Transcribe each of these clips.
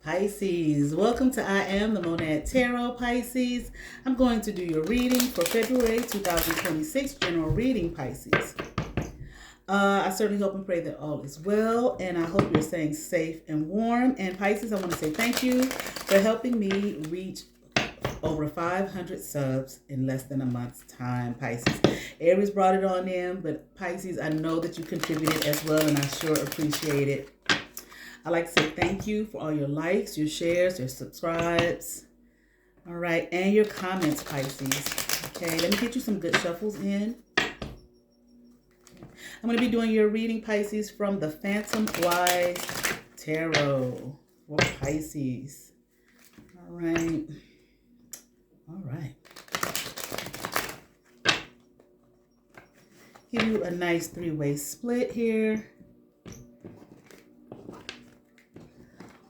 Pisces, welcome to I Am the Monad Tarot, Pisces. I'm going to do your reading for February 2026, general reading, Pisces. I certainly hope and pray that all is well, and I hope you're staying safe and warm. And Pisces, I want to say thank you for helping me reach over 500 subs in less than a month's time, Pisces. Aries brought it on in, but Pisces, I know that you contributed as well, and I sure appreciate it. I'd like to say thank you for all your likes, your shares, your subscribes. All right, and your comments, Pisces. Okay, let me get you some good shuffles in. I'm going to be doing your reading, Pisces, from the Phantom Wise Tarot for Pisces. All right. All right. Give you a nice three-way split here.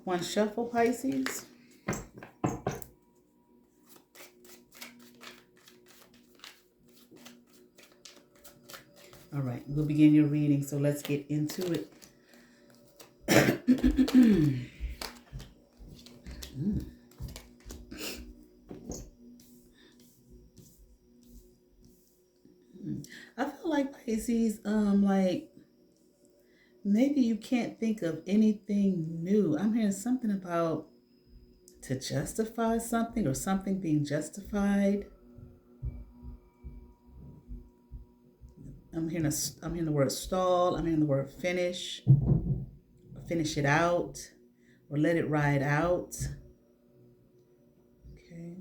One shuffle, Pisces. All right, we'll begin your reading, so let's get into it. I feel like Pisces, like maybe you can't think of anything new. I'm hearing something about to justify something or something being justified. I'm hearing the word stall. I'm hearing the word finish. Finish it out or let it ride out. Okay.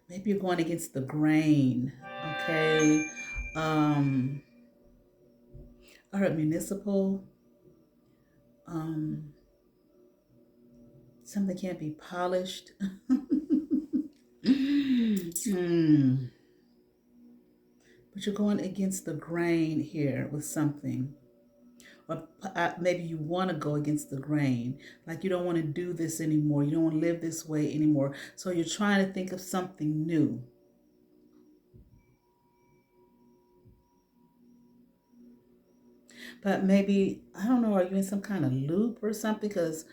Maybe you're going against the grain. Okay. I heard municipal. Something can't be polished. But you're going against the grain here with something. Or maybe you want to go against the grain. Like you don't want to do this anymore. You don't want to live this way anymore. So you're trying to think of something new. But maybe, I don't know, are you in some kind of loop or something? Because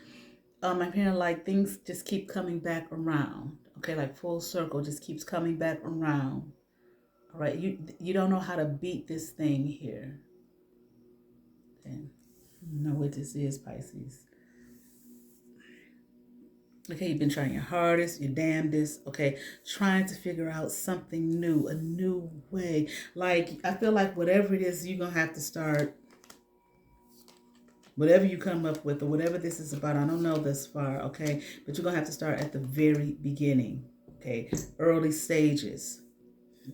I'm hearing like things just keep coming back around. Okay, like full circle just keeps coming back around. All right, you don't know how to beat this thing here. Okay, you know what this is, Pisces. Okay, you've been trying your hardest, your damnedest, okay, trying to figure out something new, a new way. Like, I feel like whatever it is, you're going to have to start, whatever you come up with or whatever this is about, I don't know this far, okay, but you're going to have to start at the very beginning, okay, early stages,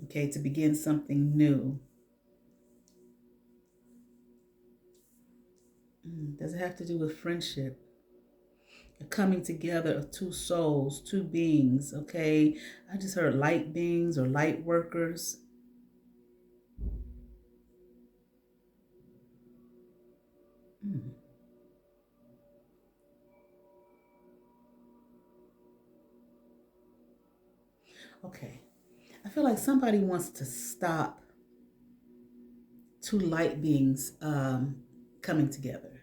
okay, to begin something new. Does it have to do with friendship? A coming together of two souls, two beings, okay? I just heard light beings or light workers. Okay. I feel like somebody wants to stop two light beings coming together.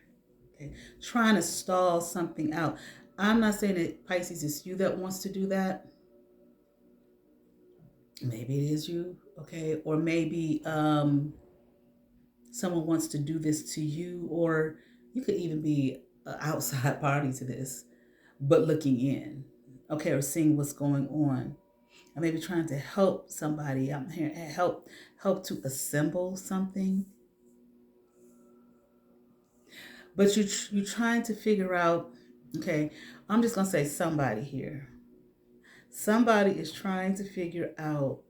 Okay. Trying to stall something out. I'm not saying that Pisces is you that wants to do that. Maybe it is you, okay? Or maybe someone wants to do this to you, or you could even be an outside party to this, but looking in, okay, or seeing what's going on. I may be trying to help somebody. I'm here help to assemble something. But you're trying to figure out, okay, I'm just going to say somebody here. Somebody is trying to figure out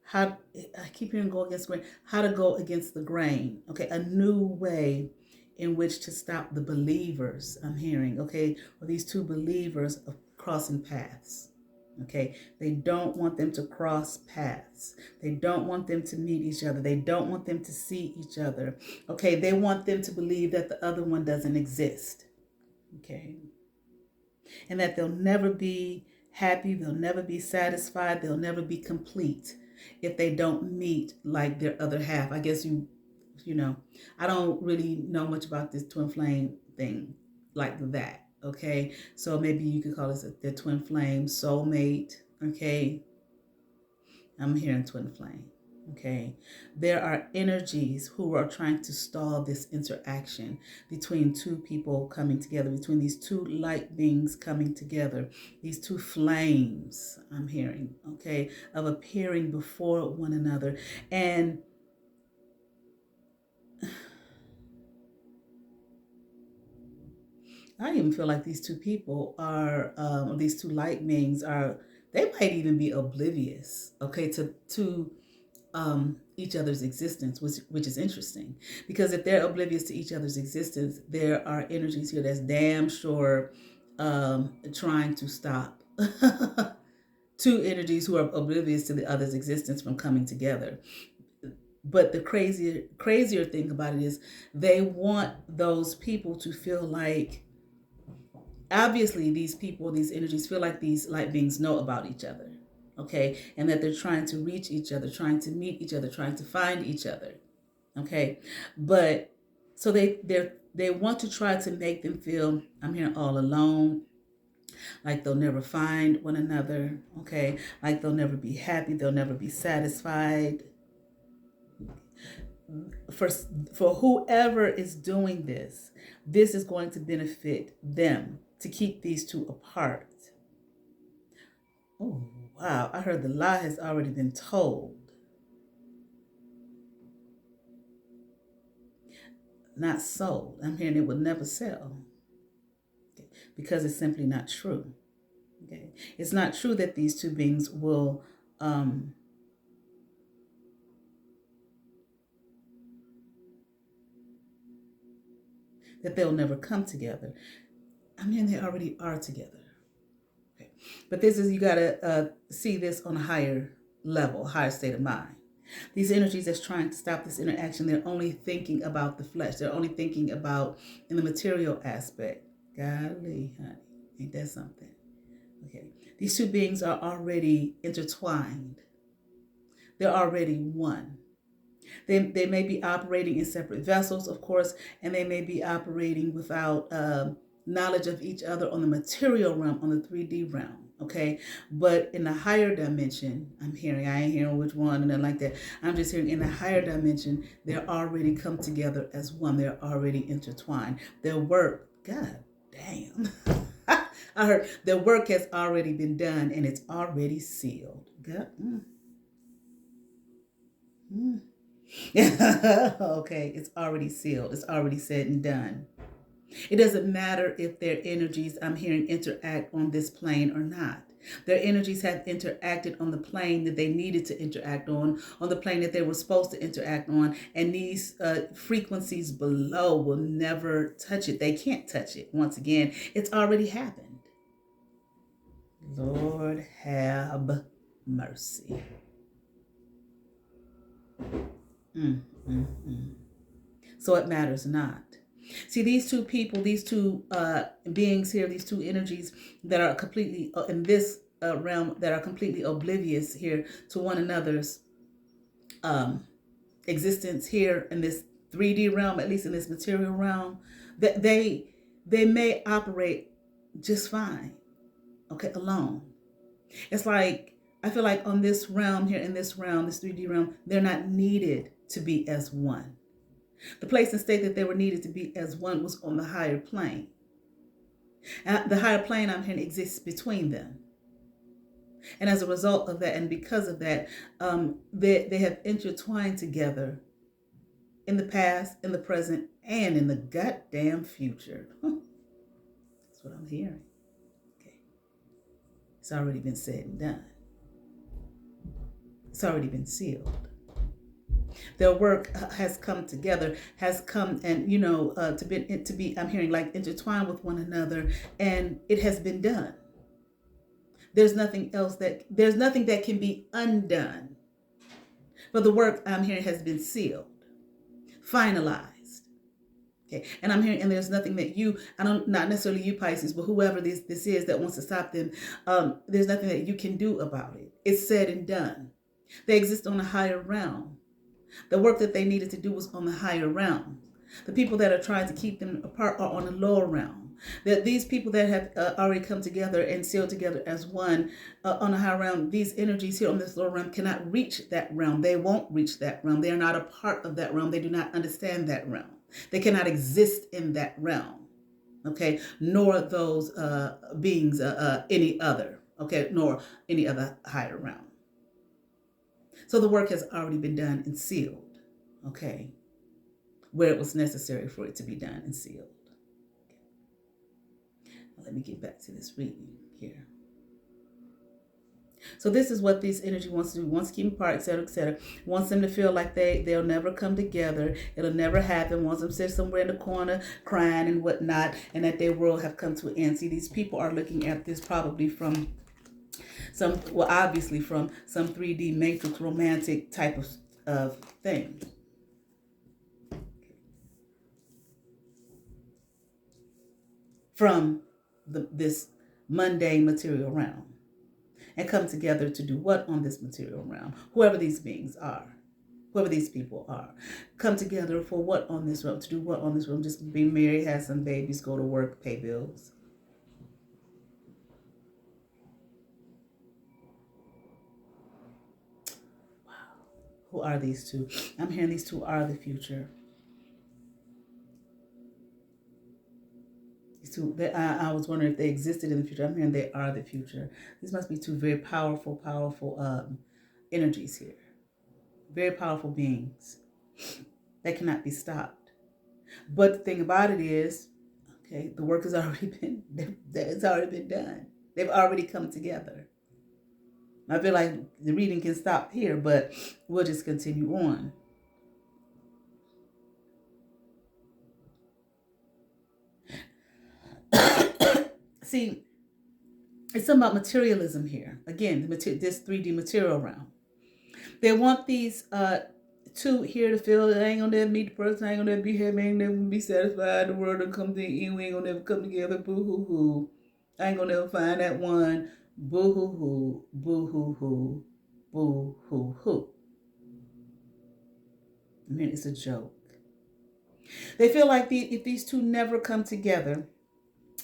how, I keep hearing go against the grain, how to go against the grain. Okay, a new way in which to stop the believers, I'm hearing, okay, or these two believers of crossing paths. Okay, they don't want them to cross paths. They don't want them to meet each other. They don't want them to see each other. Okay, they want them to believe that the other one doesn't exist. Okay, and that they'll never be happy, they'll never be satisfied, they'll never be complete if they don't meet like their other half. I guess you know, I don't really know much about this twin flame thing. like that. Okay, so maybe you could call this their twin flame, soulmate. Okay, I'm hearing twin flame. Okay, there are energies who are trying to stall this interaction between two people coming together, between these two light beings coming together, these two flames. I'm hearing, okay, of appearing before one another. And I even feel like these two people are, these two light beings are, they might even be oblivious, okay, to each other's existence, which is interesting, because if they're oblivious to each other's existence, there are energies here that's damn sure trying to stop two energies who are oblivious to the other's existence from coming together. But the crazier thing about it is they want those people to feel like, obviously these people, these energies feel like these light beings know about each other, okay, and that they're trying to reach each other, trying to meet each other, trying to find each other, okay. But so they want to try to make them feel, I'm hearing, all alone, like they'll never find one another, okay, like they'll never be happy, they'll never be satisfied. for for whoever is doing this is going to benefit them to keep these two apart. Oh, wow, I heard the lie has already been told, not sold. I'm hearing it will never sell, okay, because it's simply not true. Okay, it's not true that these two beings will that they'll never come together. I mean, they already are together. Okay. But this is, you got to see this on a higher level, higher state of mind. These energies that's trying to stop this interaction, they're only thinking about the flesh. They're only thinking about in the material aspect. Golly, honey, ain't that something? Okay. These two beings are already intertwined. They're already one. They may be operating in separate vessels, of course, and they may be operating without knowledge of each other on the material realm, on the 3D realm, okay? But in the higher dimension, I'm hearing, I ain't hearing which one and then like that. I'm just hearing in the higher dimension, they're already come together as one. They're already intertwined. Their work, God damn. I heard their work has already been done and it's already sealed. God. Okay, it's already sealed. It's already said and done. It doesn't matter if their energies, I'm hearing, interact on this plane or not. Their energies have interacted on the plane that they needed to interact on the plane that they were supposed to interact on, and these frequencies below will never touch it. They can't touch it. Once again, it's already happened. Lord have mercy. So it matters not. See, these two people, these two beings here, these two energies that are completely in this realm, that are completely oblivious here to one another's existence here in this 3D realm, at least in this material realm, that they may operate just fine, okay, alone. It's like, I feel like on this realm here, in this realm, this 3D realm, they're not needed to be as one. The place and state that they were needed to be as one was on the higher plane. And the higher plane, I'm hearing, exists between them. And as a result of that, and because of that, they have intertwined together in the past, in the present, and in the goddamn future. That's what I'm hearing. Okay. It's already been said and done. It's already been sealed. Their work has come together, has come and, to be, I'm hearing, like intertwined with one another, and it has been done. There's nothing that can be undone. But the work, I'm hearing, has been sealed, finalized. Okay. And I'm hearing, and there's nothing that not necessarily you, Pisces, but whoever this is that wants to stop them, there's nothing that you can do about it. It's said and done. They exist on a higher realm. The work that they needed to do was on the higher realm. The people that are trying to keep them apart are on the lower realm. That these people that have already come together and sealed together as one on a high realm, these energies here on this lower realm cannot reach that realm. They won't reach that realm. They are not a part of that realm. They do not understand that realm. They cannot exist in that realm, okay? Nor those beings any other, okay? Nor any other higher realm. So the work has already been done and sealed, okay? Where it was necessary for it to be done and sealed. Let me get back to this reading here. So this is what this energy wants to do. Wants to keep them apart, etc., etc. Wants them to feel like they'll never come together. It'll never happen. Wants them to sit somewhere in the corner crying and whatnot, and that their world have come to an end. See, these people are looking at this probably from obviously from some 3D matrix romantic type of thing. From this mundane material realm, and come together to do what on this material realm? Whoever these beings are, whoever these people are, come together for what on this realm? To do what on this realm? Just be married, have some babies, go to work, pay bills. Wow. Who are these two? I'm hearing these two are the future. I was wondering if they existed in the future. I'm hearing they are the future. These must be two very powerful energies here. Very powerful beings. They cannot be stopped. But the thing about it is, okay, the work has already been, it's already been done. They've already come together. I feel like the reading can stop here, but we'll just continue on. See, it's something about materialism here. Again, this 3D material realm. They want these two here to feel that I ain't gonna never meet the person, I ain't gonna never be happy, I ain't never be satisfied, the world will come to the end, we ain't gonna never come together, boo-hoo-hoo. I ain't gonna never find that one, boo-hoo-hoo, boo-hoo-hoo, boo-hoo-hoo. I mean, it's a joke. They feel like if these two never come together,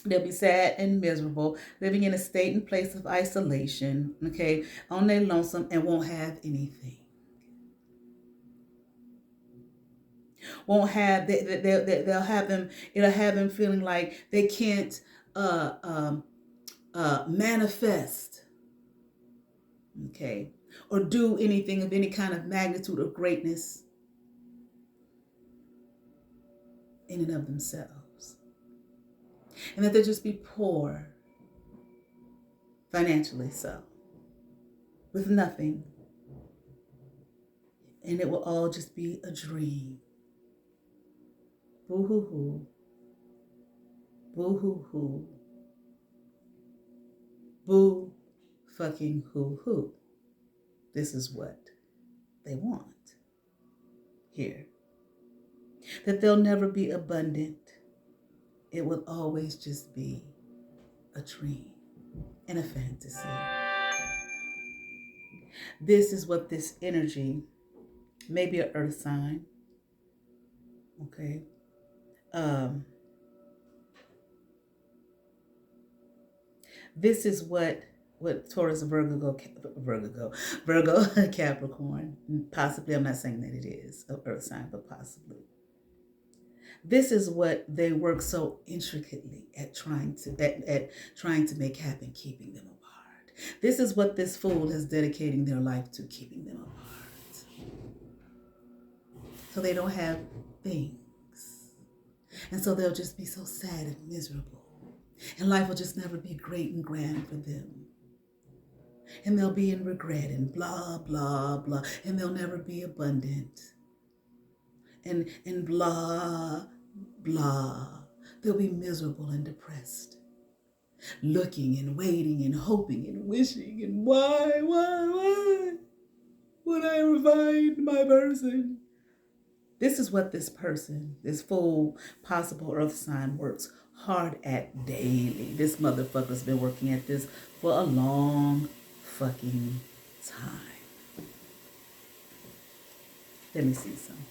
they'll be sad and miserable, living in a state and place of isolation, okay, on their lonesome, and won't have anything. Won't have, they'll have them, it'll have them feeling like they can't manifest, okay, or do anything of any kind of magnitude or greatness in and of themselves. And that they'll just be poor, financially so, with nothing. And it will all just be a dream. Boo-hoo-hoo. Boo-hoo-hoo. Boo fucking hoo-hoo. This is what they want here. That they'll never be abundant. It will always just be a dream and a fantasy. This is what this energy, maybe an earth sign, okay? This is what Taurus, Virgo, Capricorn, possibly, I'm not saying that it is an earth sign, but possibly. This is what they work so intricately at trying to make happen, keeping them apart. This is what this fool is dedicating their life to, keeping them apart. So they don't have things. And so they'll just be so sad and miserable. And life will just never be great and grand for them. And they'll be in regret and blah, blah, blah. And they'll never be abundant. And blah, blah. They'll be miserable and depressed. Looking and waiting and hoping and wishing and why would I ever find my person? This is what this person, this full possible earth sign, works hard at daily. This motherfucker's been working at this for a long fucking time. Let me see something.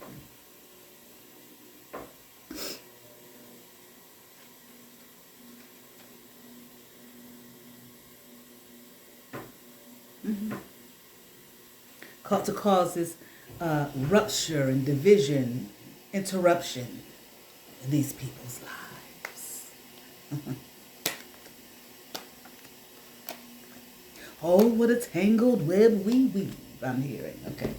to cause this rupture and division, interruption in these people's lives. Oh, what a tangled web we weave, I'm hearing. Okay.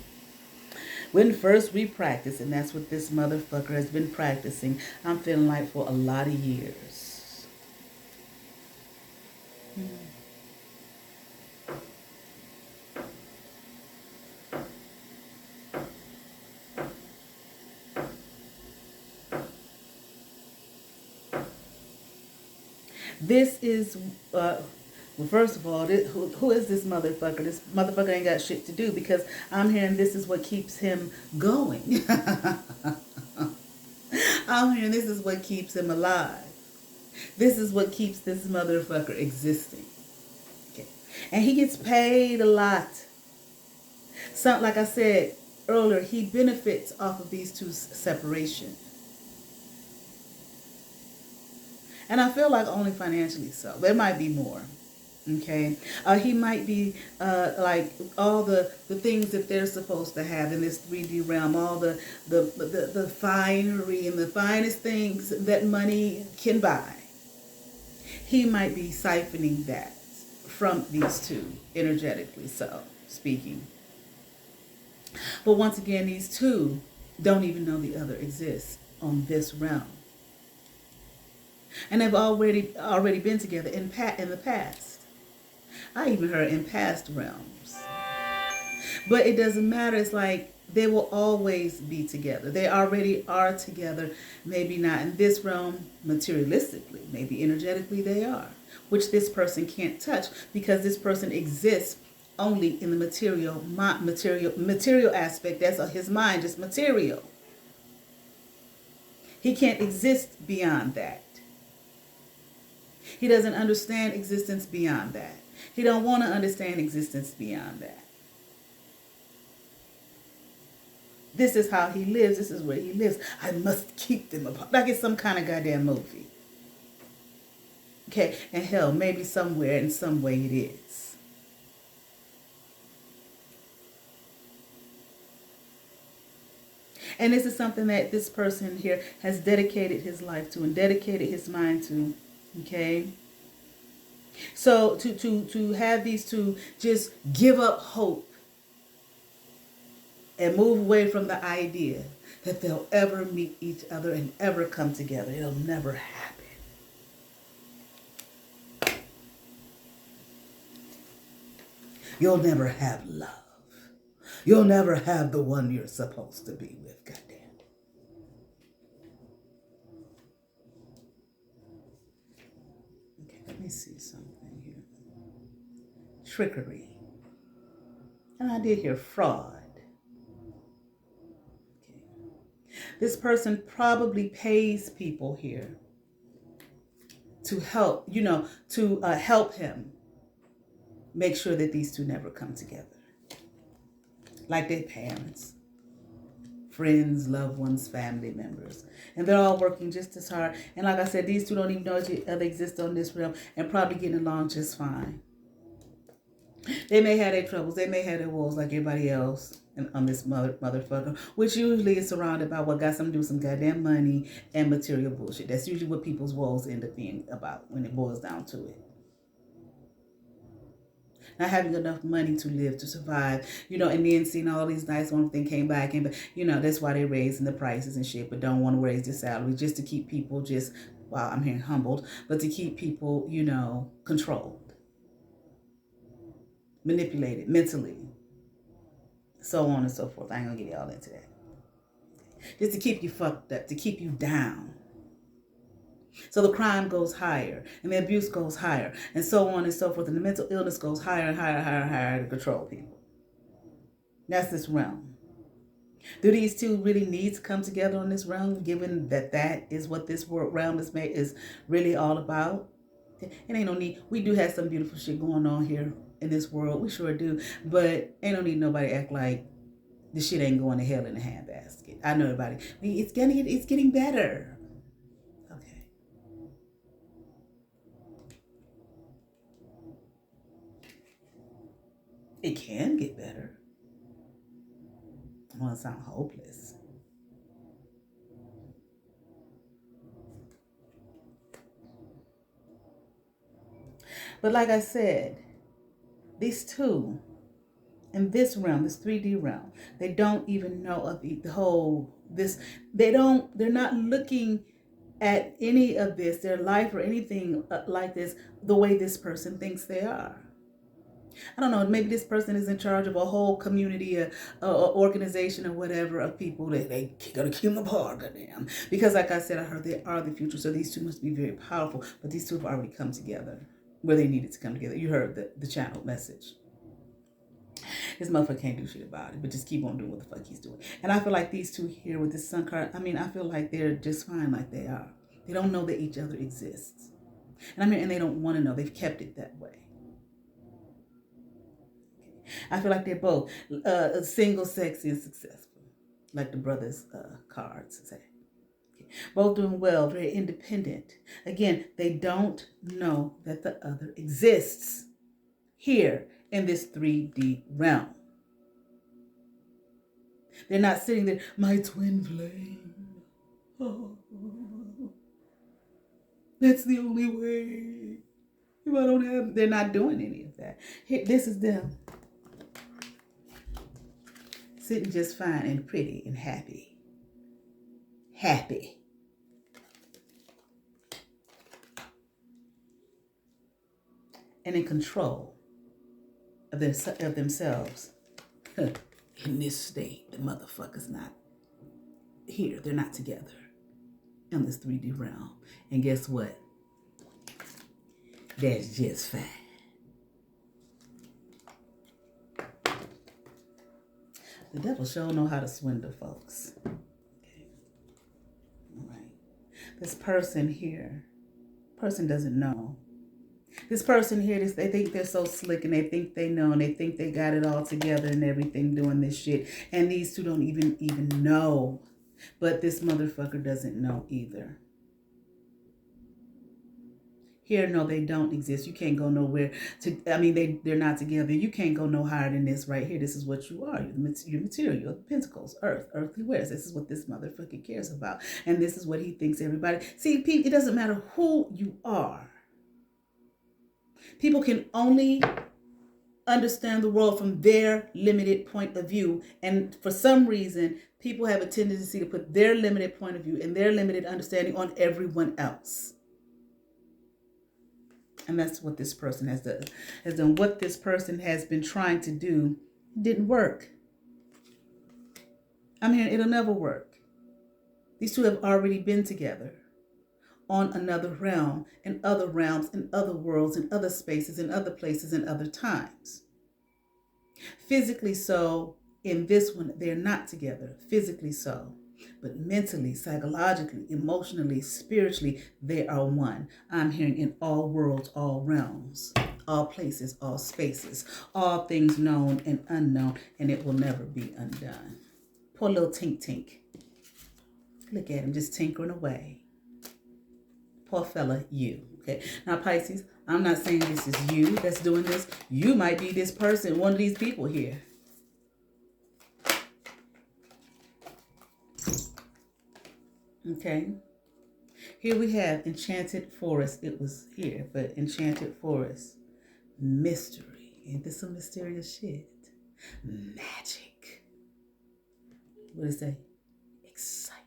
When first we practice, and that's what this motherfucker has been practicing, I'm feeling like for a lot of years. This is, well, first of all, who is this motherfucker? This motherfucker ain't got shit to do, because I'm hearing this is what keeps him going. I'm hearing this is what keeps him alive. This is what keeps this motherfucker existing. Okay. And he gets paid a lot. So, like I said earlier, he benefits off of these two separation. And I feel like only financially so. There might be more. Okay. He might be like all the things that they're supposed to have in this 3D realm, all the finery and the finest things that money can buy. He might be siphoning that from these two, energetically so speaking. But once again, these two don't even know the other exists on this realm. And they've already been together in the past. I even heard in past realms. But it doesn't matter. It's like they will always be together. They already are together. Maybe not in this realm materialistically. Maybe energetically they are. Which this person can't touch, because this person exists only in the material aspect. That's his mind, just material. He can't exist beyond that. He doesn't understand existence beyond that. He don't want to understand existence beyond that. This is how he lives. This is where he lives. I must keep them apart. Like it's some kind of goddamn movie. Okay, and hell, maybe somewhere in some way it is. And this is something that this person here has dedicated his life to and dedicated his mind to. Okay. So to have these two just give up hope and move away from the idea that they'll ever meet each other and ever come together. It'll never happen. You'll never have love. You'll never have the one you're supposed to be with. Goddamn. Okay, let me see something here. Trickery. And I did hear fraud. Okay. This person probably pays people here to help, to help him make sure that these two never come together. Like their parents, friends, loved ones, family members. And they're all working just as hard. And like I said, these two don't even know each other exist on this realm and probably getting along just fine. They may have their troubles. They may have their woes like everybody else on this motherfucker, which usually is surrounded by what got something to do with some goddamn money and material bullshit. That's usually what people's woes end up being about when it boils down to it. Not having enough money to live, to survive, and then seeing all these nice one thing came back, that's why they're raising the prices and shit, but don't want to raise their salaries just to keep people I'm hearing humbled, but to keep people, controlled, manipulated mentally, so on and so forth. I ain't gonna get all into that. Just to keep you fucked up, to keep you down. So the crime goes higher, and the abuse goes higher, and so on and so forth, and the mental illness goes higher and higher and higher and higher to control people. That's this realm. Do these two really need to come together on this realm, given that is what this realm is really all about? It ain't no need. We do have some beautiful shit going on here in this world. We sure do. But ain't no need nobody act like this shit ain't going to hell in a handbasket. I know everybody. It's getting better. Okay. It can get better. I don't want to sound hopeless. But like I said, these two in this realm, this 3D realm, they don't even know of the whole this. They're not looking at any of this, their life or anything like this, the way this person thinks they are. I don't know, maybe this person is in charge of a whole community or organization or whatever of people that they gotta keep them apart, goddamn. Because like I said, I heard they are the future, so these two must be very powerful, but these two have already come together where they needed to come together. You heard the channel message. This motherfucker can't do shit about it, but just keep on doing what the fuck he's doing. And I feel like these two here with this sun card, I feel like they're just fine like they are. They don't know that each other exists. And they don't want to know. They've kept it that way. I feel like they're both single, sexy, and successful, like the brothers' cards say. Both doing well, very independent. Again, they don't know that the other exists here in this 3D realm. They're not sitting there, my twin flame. Oh, that's the only way. If I don't have, they're not doing any of that. Here, this is them. Sitting just fine and pretty and happy. Happy. And in control of themselves. In this state, the motherfucker's not here. They're not together in this 3D realm. And guess what? That's just fine. The devil sure know how to swindle folks. Okay. All right. This person here, person doesn't know. This person here, they think they're so slick and they think they know and they think they got it all together and everything doing this shit. And these two don't even know. But this motherfucker doesn't know either. Here, no, they don't exist. You can't go nowhere. They're not together. You can't go no higher than this right here. This is what you are. Your material, pentacles, earthly wares. This is what this motherfucker cares about. And this is what he thinks everybody. See, it doesn't matter who you are. People can only understand the world from their limited point of view. And for some reason, people have a tendency to put their limited point of view and their limited understanding on everyone else. And that's what this person has done. What this person has been trying to do didn't work. I'm hearing it'll never work. These two have already been together on another realm, in other realms, in other worlds, in other spaces, in other places, in other times. Physically so, in this one, they're not together. Physically so. But mentally, psychologically, emotionally, spiritually, they are one. I'm hearing in all worlds, all realms, all places, all spaces, all things known and unknown, and it will never be undone. Poor little tink. Look at him just tinkering away. Poor fella, you. Okay. Now, Pisces, I'm not saying this is you that's doing this. You might be this person, one of these people here. Okay. Here we have Enchanted Forest. It was here, but Enchanted Forest. Mystery. Ain't this some mysterious shit? Magic. What does it say? Excitement.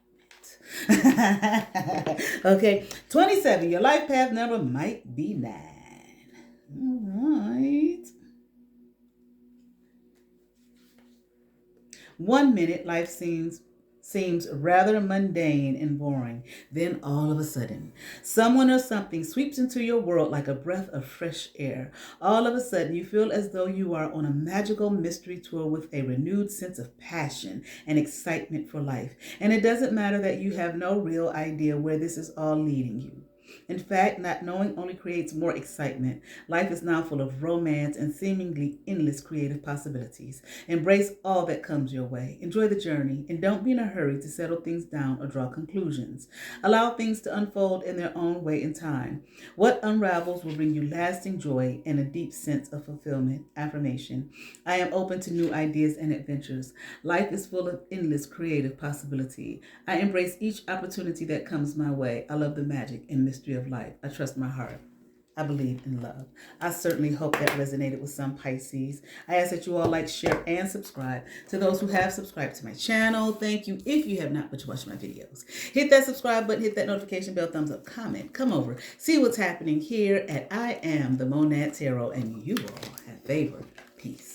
Okay. 27. Your life path number might be 9. All right. 1 minute, life seems rather mundane and boring. Then all of a sudden, someone or something sweeps into your world like a breath of fresh air. All of a sudden, you feel as though you are on a magical mystery tour with a renewed sense of passion and excitement for life. And it doesn't matter that you have no real idea where this is all leading you. In fact, not knowing only creates more excitement. Life is now full of romance and seemingly endless creative possibilities. Embrace all that comes your way. Enjoy the journey and don't be in a hurry to settle things down or draw conclusions. Allow things to unfold in their own way and time. What unravels will bring you lasting joy and a deep sense of fulfillment. Affirmation. I am open to new ideas and adventures. Life is full of endless creative possibility. I embrace each opportunity that comes my way. I love the magic and mystery of life. I trust my heart. I believe in love. I certainly hope that resonated with some Pisces. I ask that you all like, share, and subscribe. To those who have subscribed to my channel, thank you. If you have not, but you watch my videos, hit that subscribe button, hit that notification bell, thumbs up, comment, come over, see what's happening here at I Am the Monad Tarot, and you all have favor. Peace.